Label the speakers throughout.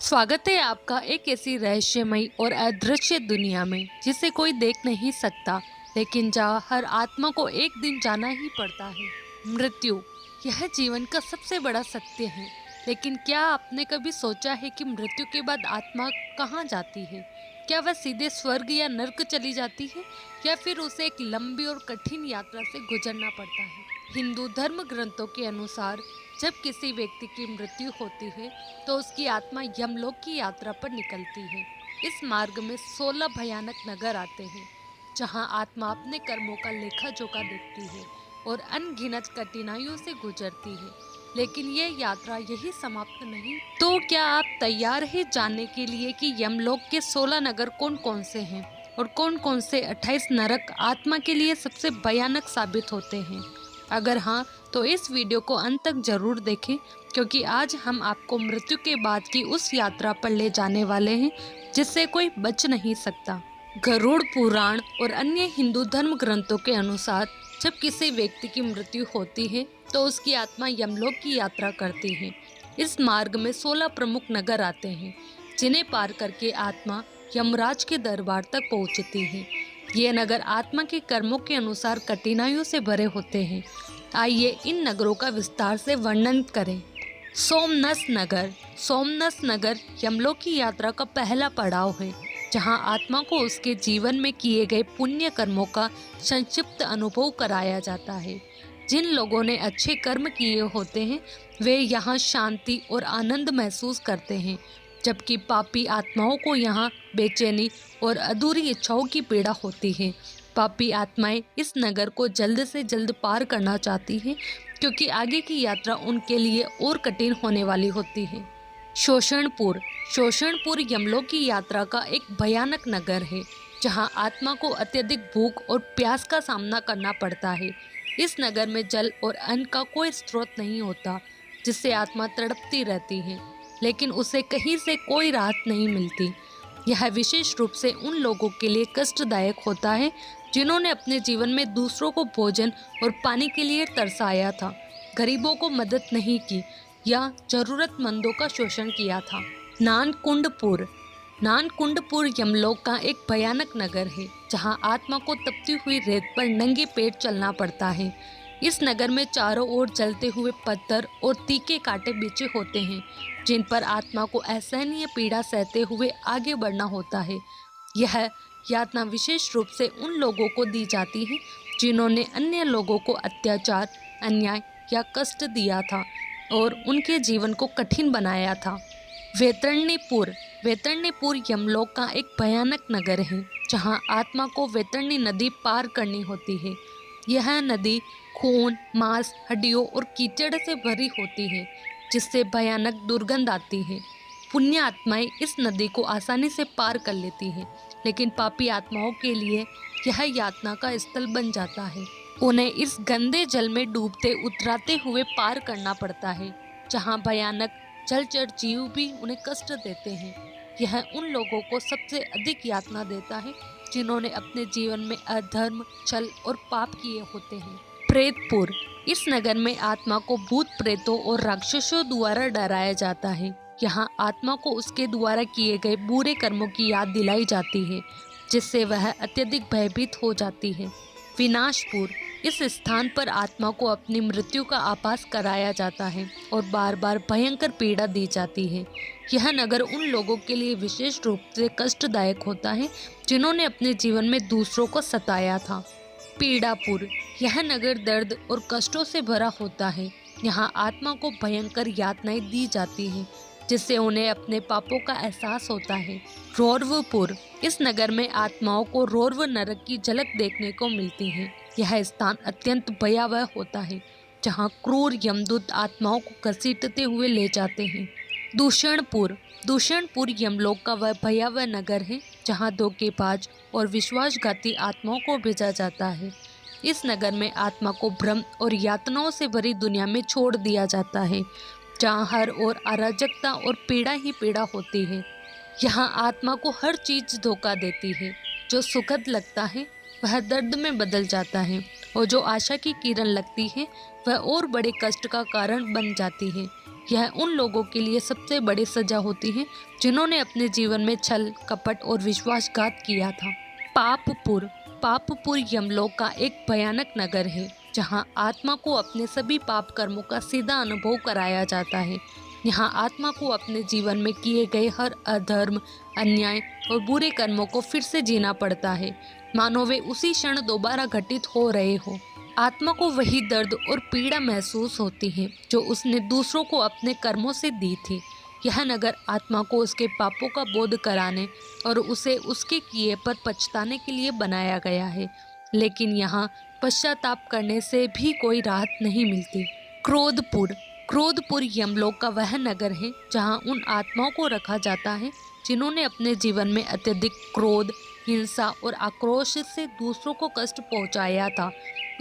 Speaker 1: स्वागत है आपका एक ऐसी रहस्यमयी और अदृश्य दुनिया में जिसे कोई देख नहीं सकता, लेकिन जहाँ हर आत्मा को एक दिन जाना ही पड़ता है। मृत्यु यह जीवन का सबसे बड़ा सत्य है, लेकिन क्या आपने कभी सोचा है कि मृत्यु के बाद आत्मा कहाँ जाती है? क्या वह सीधे स्वर्ग या नर्क चली जाती है, या फिर उसे एक लंबी और कठिन यात्रा से गुजरना पड़ता है? हिंदू धर्म ग्रंथों के अनुसार जब किसी व्यक्ति की मृत्यु होती है तो उसकी आत्मा यमलोक की यात्रा पर निकलती है। इस मार्ग में 16 भयानक नगर आते हैं, जहां आत्मा अपने कर्मों का लेखा जोखा देखती है और अनगिनत कठिनाइयों से गुजरती है। लेकिन यह यात्रा यही समाप्त नहीं। तो क्या आप तैयार हैं जानने के लिए कि यमलोक के 16 नगर कौन कौन से हैं और कौन कौन से 28 नरक आत्मा के लिए सबसे भयानक साबित होते हैं? अगर हाँ, तो इस वीडियो को अंत तक जरूर देखें, क्योंकि आज हम आपको मृत्यु के बाद की उस यात्रा पर ले जाने वाले हैं जिससे कोई बच नहीं सकता। गरुड़ पुराण और अन्य हिंदू धर्म ग्रंथों के अनुसार जब किसी व्यक्ति की मृत्यु होती है तो उसकी आत्मा यमलोक की यात्रा करती है। इस मार्ग में 16 प्रमुख नगर आते हैं, जिन्हें पार करके आत्मा यमराज के दरबार तक पहुंचती है। ये नगर आत्मा के कर्मों के अनुसार कठिनाइयों से भरे होते हैं। आइए इन नगरों का विस्तार से वर्णन करें। सोमनस नगर। सोमनस नगर यमलोक की यात्रा का पहला पड़ाव है, जहां आत्मा को उसके जीवन में किए गए पुण्य कर्मों का संक्षिप्त अनुभव कराया जाता है। जिन लोगों ने अच्छे कर्म किए होते हैं वे यहाँ शांति और आनंद महसूस करते हैं, जबकि पापी आत्माओं को यहाँ बेचैनी और अधूरी इच्छाओं की पीड़ा होती है। पापी आत्माएं इस नगर को जल्द से जल्द पार करना चाहती हैं, क्योंकि आगे की यात्रा उनके लिए और कठिन होने वाली होती है। शोषणपुर। शोषणपुर यमलोक की यात्रा का एक भयानक नगर है, जहां आत्मा को अत्यधिक भूख और प्यास का सामना करना पड़ता है। इस नगर में जल और अन्न का कोई स्रोत नहीं होता, जिससे आत्मा तड़पती रहती है, लेकिन उसे कहीं से कोई राहत नहीं मिलती। यह विशेष रूप से उन लोगों के लिए कष्टदायक होता है जिन्होंने अपने जीवन में दूसरों को भोजन और पानी के लिए तरसाया था, गरीबों को मदद नहीं की या जरूरतमंदों का शोषण किया था। नानकुंडपुर। नानकुंडपुर यमलोक का एक भयानक नगर है, जहां आत्मा को तपती हुई रेत पर नंगे पेट चलना पड़ता है। इस नगर में चारों ओर जलते हुए पत्थर और तीखे कांटे बिछे होते हैं, जिन पर आत्मा को असहनीय पीड़ा सहते हुए आगे बढ़ना होता है। यह यातना विशेष रूप से उन लोगों को दी जाती है जिन्होंने अन्य लोगों को अत्याचार, अन्याय या कष्ट दिया था और उनके जीवन को कठिन बनाया था। वैतरणीपुर। वैतरणीपुर यमलोक का एक भयानक नगर है, जहां आत्मा को वैतरणी नदी पार करनी होती है। यह नदी खून, मांस, हड्डियों और कीचड़ से भरी होती है, जिससे भयानक दुर्गंध आती है। पुण्य आत्माएं इस नदी को आसानी से पार कर लेती हैं, लेकिन पापी आत्माओं के लिए यह यातना का स्थल बन जाता है। उन्हें इस गंदे जल में डूबते उतराते हुए पार करना पड़ता है, जहां भयानक जलचर जीव भी उन्हें कष्ट देते हैं। यह उन लोगों को सबसे अधिक यातना देता है जिन्होंने अपने जीवन में अधर्म, छल और पाप किए होते हैं। प्रेतपुर। इस नगर में आत्मा को भूत प्रेतों और राक्षसों द्वारा डराया जाता है। यहाँ आत्मा को उसके द्वारा किए गए बुरे कर्मों की याद दिलाई जाती है, जिससे वह अत्यधिक भयभीत हो जाती है। विनाशपुर। इस स्थान पर आत्मा को अपनी मृत्यु का आभास कराया जाता है और बार बार भयंकर पीड़ा दी जाती है। यह नगर उन लोगों के लिए विशेष रूप से कष्टदायक होता है जिन्होंने अपने जीवन में दूसरों को सताया था। पीड़ापुर। यह नगर दर्द और कष्टों से भरा होता है। यहाँ आत्मा को भयंकर यातनाएं दी जाती हैं, जिससे उन्हें अपने पापों का एहसास होता है। रौरवपुर। इस नगर में आत्माओं को रौरव नरक की झलक देखने को मिलती है। यह स्थान अत्यंत भयावह होता है, जहाँ क्रूर यमदूत आत्माओं को घसीटते हुए ले जाते हैं। दूषणपुर। दूषणपुर यमलोक का वह भयावह नगर है, जहाँ धोखेबाज और विश्वासघाती आत्माओं को भेजा जाता है। इस नगर में आत्मा को भ्रम और यातनाओं से भरी दुनिया में छोड़ दिया जाता है, जहाँ हर ओर अराजकता और पीड़ा ही पीड़ा होती है। यहाँ आत्मा को हर चीज धोखा देती है। जो सुखद लगता है वह दर्द में बदल जाता है, और जो आशा की किरण लगती है वह और बड़े कष्ट का कारण बन जाती है। यह उन लोगों के लिए सबसे बड़ी सजा होती है जिन्होंने अपने जीवन में छल, कपट और विश्वासघात किया था। पापपुर। पापपुर यमलोक का एक भयानक नगर है जहां आत्मा को अपने सभी पाप कर्मों का सीधा अनुभव कराया जाता है। यहाँ आत्मा को अपने जीवन में किए गए हर अधर्म, अन्याय और बुरे कर्मों को फिर से जीना पड़ता है, मानो वे उसी क्षण दोबारा घटित हो रहे हो। आत्मा को वही दर्द और पीड़ा महसूस होती है जो उसने दूसरों को अपने कर्मों से दी थी। यह नगर आत्मा को उसके पापों का बोध कराने और उसे उसके किए पर पछताने के लिए बनाया गया है, लेकिन यहाँ पश्चाताप करने से भी कोई राहत नहीं मिलती। क्रोधपुर। क्रोधपुर यमलोक का वह नगर है जहाँ उन आत्माओं को रखा जाता है जिन्होंने अपने जीवन में अत्यधिक क्रोध, हिंसा और आक्रोश से दूसरों को कष्ट पहुँचाया था।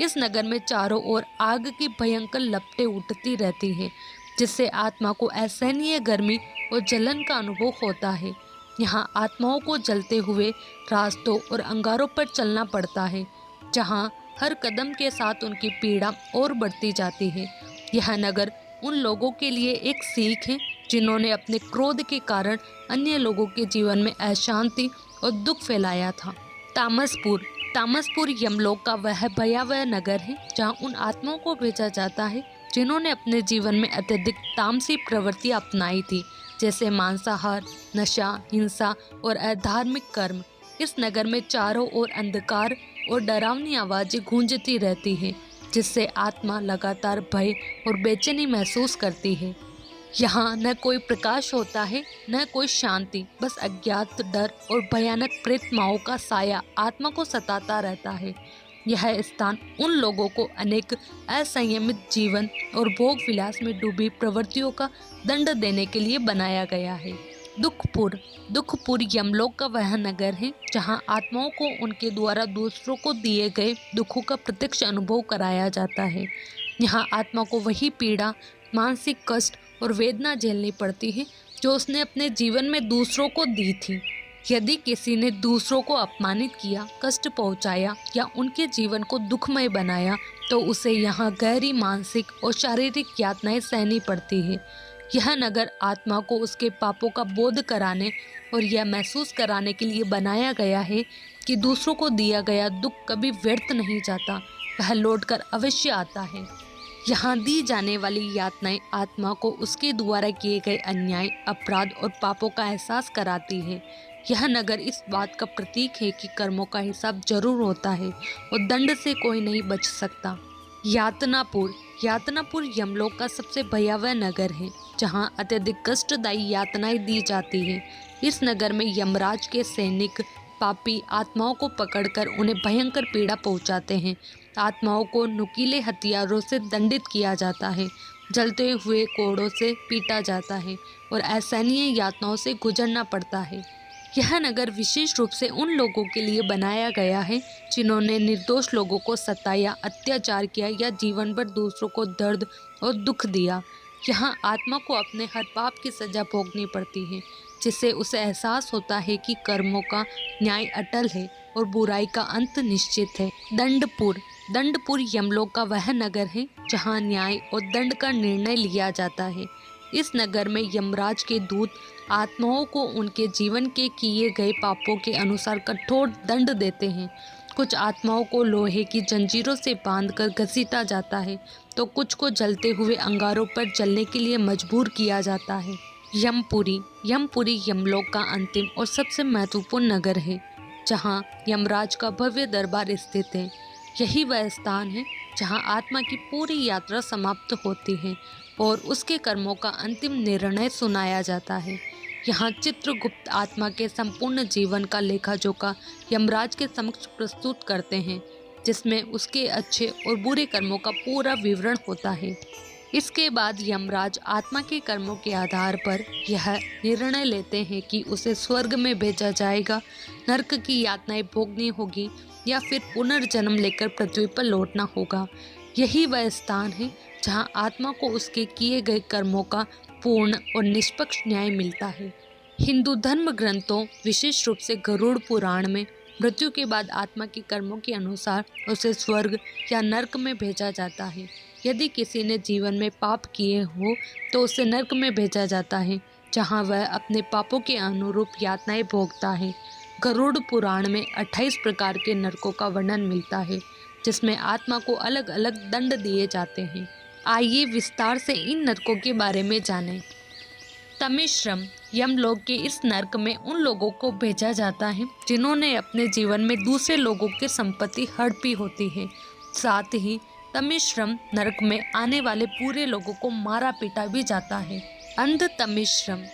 Speaker 1: इस नगर में चारों ओर आग की भयंकर लपटें उठती रहती हैं, जिससे आत्मा को असहनीय गर्मी और जलन का अनुभव होता है। यहाँ आत्माओं को जलते हुए रास्तों और अंगारों पर चलना पड़ता है, जहाँ हर कदम के साथ उनकी पीड़ा और बढ़ती जाती है। यह नगर उन लोगों के लिए एक सीख है जिन्होंने अपने क्रोध के कारण अन्य लोगों के जीवन में अशांति और दुख फैलाया था। तामसपुर। तामसपुर यमलोक का वह भयावह नगर है जहाँ उन आत्माओं को भेजा जाता है जिन्होंने अपने जीवन में अत्यधिक तामसी प्रवृत्तियां अपनाई थी, जैसे मांसाहार, नशा, हिंसा और अधार्मिक कर्म। इस नगर में चारों ओर अंधकार और डरावनी आवाजें गूंजती रहती हैं, जिससे आत्मा लगातार भय और बेचैनी महसूस करती है। यहाँ न कोई प्रकाश होता है, न कोई शांति, बस अज्ञात डर और भयानक प्रेतमाओं का साया आत्मा को सताता रहता है। यह स्थान उन लोगों को अनेक असंयमित जीवन और भोग विलास में डूबी प्रवृत्तियों का दंड देने के लिए बनाया गया है। दुखपुर। दुखपुर यमलोक का वह नगर है जहाँ आत्माओं को उनके द्वारा दूसरों को दिए गए दुखों का प्रत्यक्ष अनुभव कराया जाता है। यहाँ आत्मा को वही पीड़ा, मानसिक कष्ट और वेदना झेलनी पड़ती है जो उसने अपने जीवन में दूसरों को दी थी। यदि किसी ने दूसरों को अपमानित किया, कष्ट पहुंचाया या उनके जीवन को दुखमय बनाया, तो उसे यहाँ गहरी मानसिक और शारीरिक यातनाएं सहनी पड़ती है। यह नगर आत्मा को उसके पापों का बोध कराने और यह महसूस कराने के लिए बनाया गया है कि दूसरों को दिया गया दुख कभी व्यर्थ नहीं जाता, वह लौटकर अवश्य आता है। यहाँ दी जाने वाली यातनाएं आत्मा को उसके द्वारा किए गए अन्याय, अपराध और पापों का एहसास कराती है। यह नगर इस बात का प्रतीक है कि कर्मों का हिसाब जरूर होता है और दंड से कोई नहीं बच सकता। यातनापुर। यातनापुर यमलोक का सबसे भयावह नगर है जहाँ अत्यधिक कष्टदायी यातनाएं दी जाती हैं। इस नगर में यमराज के सैनिक पापी आत्माओं को पकड़कर उन्हें भयंकर पीड़ा पहुंचाते हैं। आत्माओं को नुकीले हथियारों से दंडित किया जाता है, जलते हुए कोड़ों से पीटा जाता है और असहनीय यातनाओं से गुजरना पड़ता है। यह नगर विशेष रूप से उन लोगों के लिए बनाया गया है जिन्होंने निर्दोष लोगों को सताया, अत्याचार किया या जीवन भर दूसरों को दर्द और दुख दिया। यहाँ आत्मा को अपने हर पाप की सजा भोगनी पड़ती है, जिससे उसे एहसास होता है कि कर्मों का न्याय अटल है और बुराई का अंत निश्चित है। दंडपुर। दंडपुर यमलोक का वह नगर है जहाँ न्याय और दंड का निर्णय लिया जाता है। इस नगर में यमराज के दूत आत्माओं को उनके जीवन के किए गए पापों के अनुसार कठोर दंड देते हैं। कुछ आत्माओं को लोहे की जंजीरों से बांधकर घसीटा जाता है, तो कुछ को जलते हुए अंगारों पर जलने के लिए मजबूर किया जाता है। यमपुरी। यमपुरी यमलोक का अंतिम और सबसे महत्वपूर्ण नगर है जहाँ यमराज का भव्य दरबार स्थित है। यही वह स्थान है जहाँ आत्मा की पूरी यात्रा समाप्त होती है और उसके कर्मों का अंतिम निर्णय सुनाया जाता है। यहाँ चित्रगुप्त आत्मा के संपूर्ण जीवन का लेखा जोखा यमराज के समक्ष प्रस्तुत करते हैं, जिसमें उसके अच्छे और बुरे कर्मों का पूरा विवरण होता है। इसके बाद यमराज आत्मा के कर्मों के आधार पर यह निर्णय लेते हैं कि उसे स्वर्ग में भेजा जाएगा, नरक की यातनाएं भोगनी होगी या फिर पुनर्जन्म लेकर पृथ्वी पर लौटना होगा। यही वह स्थान है जहाँ आत्मा को उसके किए गए कर्मों का पूर्ण और निष्पक्ष न्याय मिलता है। हिंदू धर्म ग्रंथों, विशेष रूप से गरुड़ पुराण में मृत्यु के बाद आत्मा के कर्मों के अनुसार उसे स्वर्ग या नरक में भेजा जाता है। यदि किसी ने जीवन में पाप किए हो तो उसे नर्क में भेजा जाता है, जहाँ वह अपने पापों के अनुरूप यातनाएं भोगता है। गरुड़ पुराण में 28 प्रकार के नरकों का वर्णन मिलता है, जिसमें आत्मा को अलग अलग दंड दिए जाते हैं। आइए विस्तार से इन नरकों के बारे में जानें। तमिश्रम यमलोक के इस नर्क में उन लोगों को भेजा जाता है जिन्होंने अपने जीवन में दूसरे लोगों की संपत्ति हड़पी होती है। साथ ही तमिश्रम नर्क में आने वाले पूरे लोगों को मारा पीटा भी जाता है। अंध तमिश्रम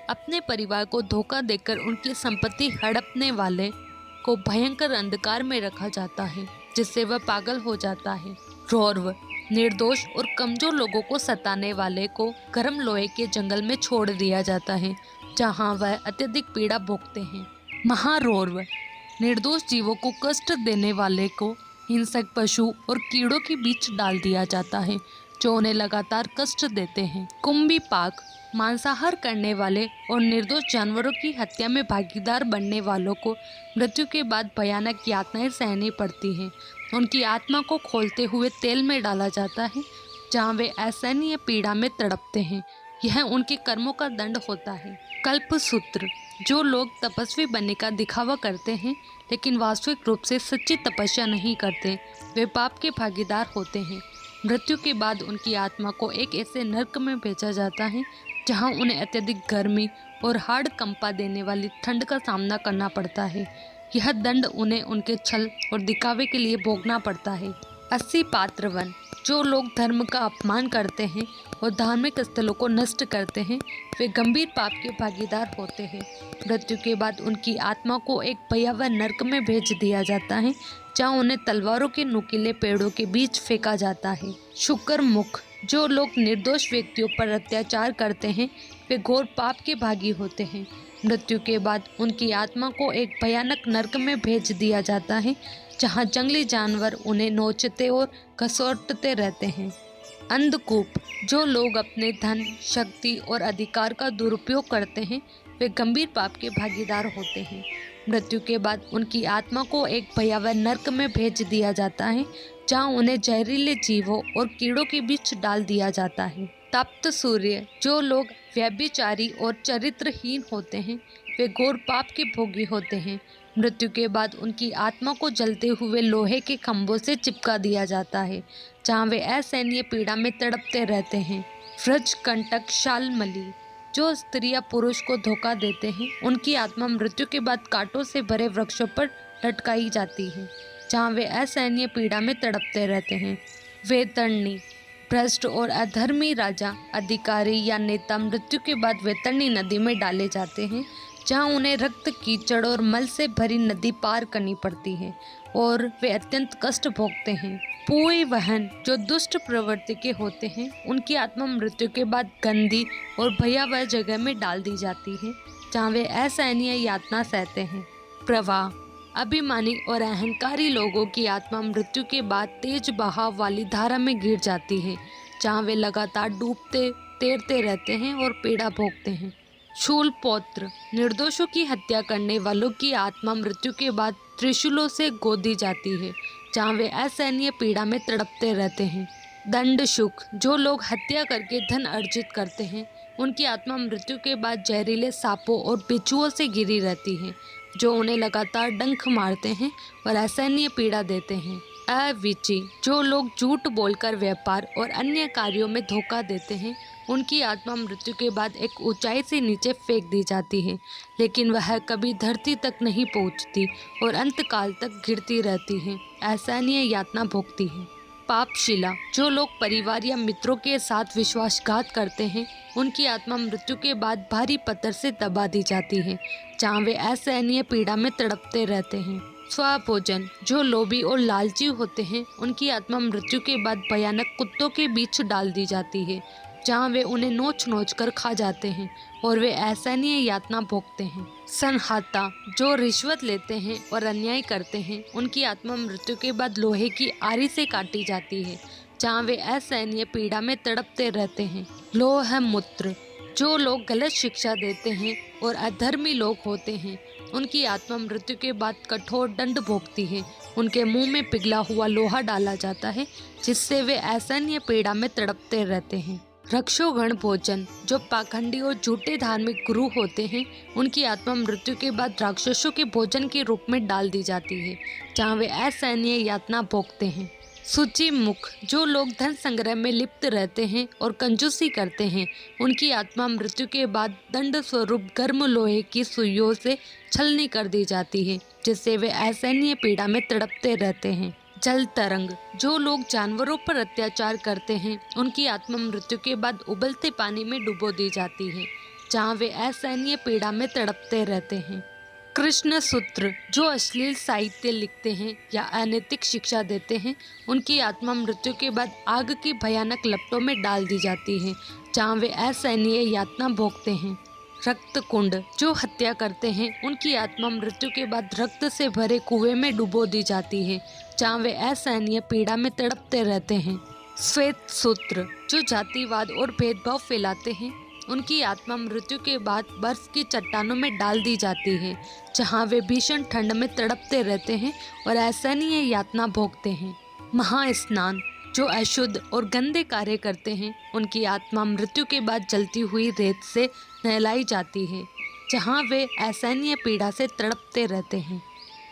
Speaker 1: अपने परिवार को धोखा देकर उनकी संपत्ति हड़पने वाले को भयंकर अंधकार में रखा जाता है, जिससे वह पागल हो जाता है। रौर्व निर्दोष और कमजोर लोगों को सताने वाले को गर्म लोहे के जंगल में छोड़ दिया जाता है, जहां वह अत्यधिक पीड़ा भोगते हैं। महारौर्व निर्दोष जीवों को कष्ट देने वाले को हिंसक पशु और कीड़ों के बीच डाल दिया जाता है, जो उन्हें लगातार कष्ट देते हैं। कुंभीपाक मांसाहार करने वाले और निर्दोष जानवरों की हत्या में भागीदार बनने वालों को मृत्यु के बाद भयानक यातनाएं सहनी पड़ती हैं। उनकी आत्मा को खोलते हुए तेल में डाला जाता है, जहाँ वे असहनीय पीड़ा में तड़पते हैं। यह उनके कर्मों का दंड होता है। कल्पसूत्र जो लोग तपस्वी बनने का दिखावा करते हैं लेकिन वास्तविक रूप से सच्ची तपस्या नहीं करते, वे पाप के भागीदार होते हैं। मृत्यु के बाद उनकी आत्मा को एक ऐसे नर्क में भेजा जाता है जहां उन्हें अत्यधिक गर्मी और हाड़ कंपा देने वाली ठंड का सामना करना पड़ता है। यह दंड उन्हें उनके छल और दिखावे के लिए भोगना पड़ता है। 80 पात्रवन जो लोग धर्म का अपमान करते हैं और धार्मिक स्थलों को नष्ट करते हैं, वे गंभीर पाप के भागीदार होते हैं। मृत्यु के बाद उनकी आत्मा को एक भयावह नर्क में भेज दिया जाता है, जहाँ उन्हें तलवारों के नुकीले पेड़ों के बीच फेंका जाता है। शुक्र मुख जो लोग निर्दोष व्यक्तियों पर अत्याचार करते हैं, वे घोर पाप के भागी होते हैं। मृत्यु के बाद उनकी आत्मा को एक भयानक नर्क में भेज दिया जाता है, जहाँ जंगली जानवर उन्हें नोचते और घसोटते रहते हैं। अंधकूप जो लोग अपने धन, शक्ति और अधिकार का दुरुपयोग करते हैं, वे गंभीर पाप के भागीदार होते हैं। मृत्यु के बाद उनकी आत्मा को एक भयावह नर्क में भेज दिया जाता है, जहाँ उन्हें जहरीले जीवों और कीड़ों के बीच डाल दिया जाता है। तप्त सूर्य जो लोग व्यभिचारी और चरित्रहीन होते हैं, वे घोर पाप के भोगी होते हैं। मृत्यु के बाद उनकी आत्मा को जलते हुए लोहे के खंभों से चिपका दिया जाता है, जहाँ वे असहनीय पीड़ा में तड़पते रहते हैं। व्रज कंटक शालमली जो स्त्रियां पुरुष को धोखा देते हैं, उनकी आत्मा मृत्यु के बाद कांटों से भरे वृक्षों पर लटकाई जाती है, जहाँ वे असहनीय पीड़ा में तड़पते रहते हैं। वेतरणी भ्रष्ट और अधर्मी राजा, अधिकारी या नेता मृत्यु के बाद वेतरणी नदी में डाले जाते हैं, जहाँ उन्हें रक्त, कीचड़ और मल से भरी नदी पार करनी पड़ती है और वे अत्यंत कष्ट भोगते हैं। पूई वहन जो दुष्ट प्रवृत्ति के होते हैं, उनकी आत्मा मृत्यु के बाद गंदी और भयावह जगह में डाल दी जाती है, जहाँ वे असहनीय यातना सहते हैं। प्रवाह अभिमानी और अहंकारी लोगों की आत्मा मृत्यु के बाद तेज बहाव वाली धारा में गिर जाती है, जहाँ वे लगातार डूबते तैरते रहते हैं और पीड़ा भोगते हैं। शूल पौत्र निर्दोषों की हत्या करने वालों की आत्मा मृत्यु के बाद त्रिशूलों से गोदी जाती है, जहाँ वे असहनीय पीड़ा में तड़पते रहते हैं। दंड शुक जो लोग हत्या करके धन अर्जित करते हैं, उनकी आत्मा मृत्यु के बाद जहरीले सांपों और बिच्छुओं से घिरी रहती है, जो उन्हें लगातार डंक मारते हैं और असहनीय पीड़ा देते हैं। अविची जो लोग झूठ बोलकर व्यापार और अन्य कार्यों में धोखा देते हैं, उनकी आत्मा मृत्यु के बाद एक ऊंचाई से नीचे फेंक दी जाती है, लेकिन वह कभी धरती तक नहीं पहुंचती और अंतकाल तक गिरती रहती है, असहनीय यातना भोगती है। पापशिला जो लोग परिवार या मित्रों के साथ विश्वासघात करते हैं, उनकी आत्मा मृत्यु के बाद भारी पत्थर से दबा दी जाती है, जहाँ वे असहनीय पीड़ा में तड़पते रहते हैं। स्वभोजन जो लोभी और लालची होते हैं, उनकी आत्मा मृत्यु के बाद भयानक कुत्तों के बीच डाल दी जाती है, जहाँ वे उन्हें नोच नोच कर खा जाते हैं और वे असहनीय यातना भोगते हैं। संहाता जो रिश्वत लेते हैं और अन्याय करते हैं, उनकी आत्मा मृत्यु के बाद लोहे की आरी से काटी जाती है, जहाँ वे असहनीय पीड़ा में तड़पते रहते हैं। लोह मूत्र जो लोग गलत शिक्षा देते हैं और अधर्मी लोग होते हैं, उनकी आत्मा मृत्यु के बाद कठोर दंड भोगती है। उनके मुंह में पिघला हुआ लोहा डाला जाता है, जिससे वे असहनीय पीड़ा में तड़पते रहते हैं। रक्षोगण भोजन, जो पाखंडी और झूठे धार्मिक गुरु होते हैं, उनकी आत्मा मृत्यु के बाद राक्षसों के भोजन के रूप में डाल दी जाती है, जहाँ वे असहनीय यातना भोगते हैं। सूची मुख, जो लोग धन संग्रह में लिप्त रहते हैं और कंजूसी करते हैं, उनकी आत्मा मृत्यु के बाद दंड स्वरूप गर्म लोहे की सुइयों से छलनी कर दी जाती है, जिससे वे असहनीय पीड़ा में तड़पते रहते हैं। जल तरंग, जो लोग जानवरों पर अत्याचार करते हैं, उनकी आत्मा मृत्यु के बाद उबलते पानी में डुबो दी जाती है, जहाँ वे असहनीय पीड़ा में तड़पते रहते हैं। कृष्ण सूत्र, जो अश्लील साहित्य लिखते हैं या अनैतिक शिक्षा देते हैं, उनकी आत्मा मृत्यु के बाद आग की भयानक लपटों में डाल दी जाती है, जहाँ वे असहनीय यातना भोगते हैं। रक्त कुंड, जो हत्या करते हैं, उनकी आत्मा मृत्यु के बाद रक्त से भरे कुएं में डुबो दी जाती है, जहाँ वे असहनीय पीड़ा में तड़पते रहते हैं। श्वेत सूत्र, जो जातिवाद और भेदभाव फैलाते हैं, उनकी आत्मा मृत्यु के बाद बर्फ की चट्टानों में डाल दी जाती है, जहाँ वे भीषण ठंड में तड़पते रहते हैं और असहनीय यातना भोगते हैं। महास्नान, जो अशुद्ध और गंदे कार्य करते हैं, उनकी आत्मा मृत्यु के बाद जलती हुई रेत से नहलाई जाती है, जहाँ वे असहनीय पीड़ा से तड़पते रहते हैं।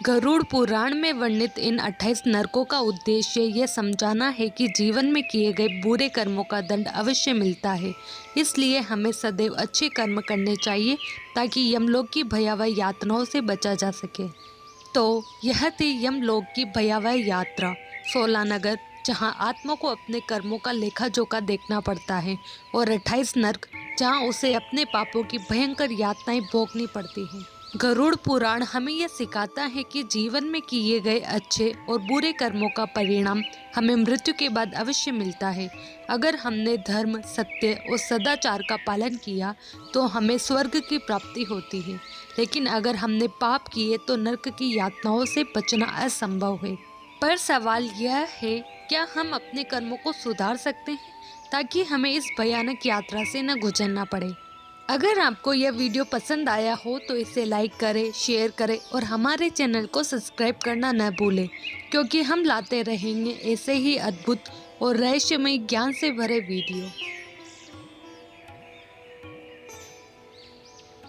Speaker 1: गरुड़ पुराण में वर्णित इन 28 नरकों का उद्देश्य यह समझाना है कि जीवन में किए गए बुरे कर्मों का दंड अवश्य मिलता है, इसलिए हमें सदैव अच्छे कर्म करने चाहिए ताकि यमलोक की भयावह यातनाओं से बचा जा सके। तो यह थी यमलोक की भयावह यात्रा, सोलानगर, जहाँ आत्मा को अपने कर्मों का लेखा जोखा देखना पड़ता है, और 28 नर्क, जहाँ उसे अपने पापों की भयंकर यातनाएं भोगनी पड़ती हैं। गरुड़ पुराण हमें यह सिखाता है कि जीवन में किए गए अच्छे और बुरे कर्मों का परिणाम हमें मृत्यु के बाद अवश्य मिलता है। अगर हमने धर्म, सत्य और सदाचार का पालन किया तो हमें स्वर्ग की प्राप्ति होती है, लेकिन अगर हमने पाप किए तो नरक की यातनाओं से बचना असंभव है। पर सवाल यह है, क्या हम अपने कर्मों को सुधार सकते हैं ताकि हमें इस भयानक यात्रा से न गुजरना पड़े? अगर आपको यह वीडियो पसंद आया हो तो इसे लाइक करें, शेयर करें और हमारे चैनल को सब्सक्राइब करना न भूलें, क्योंकि हम लाते रहेंगे ऐसे ही अद्भुत और रहस्यमय ज्ञान से भरे वीडियो।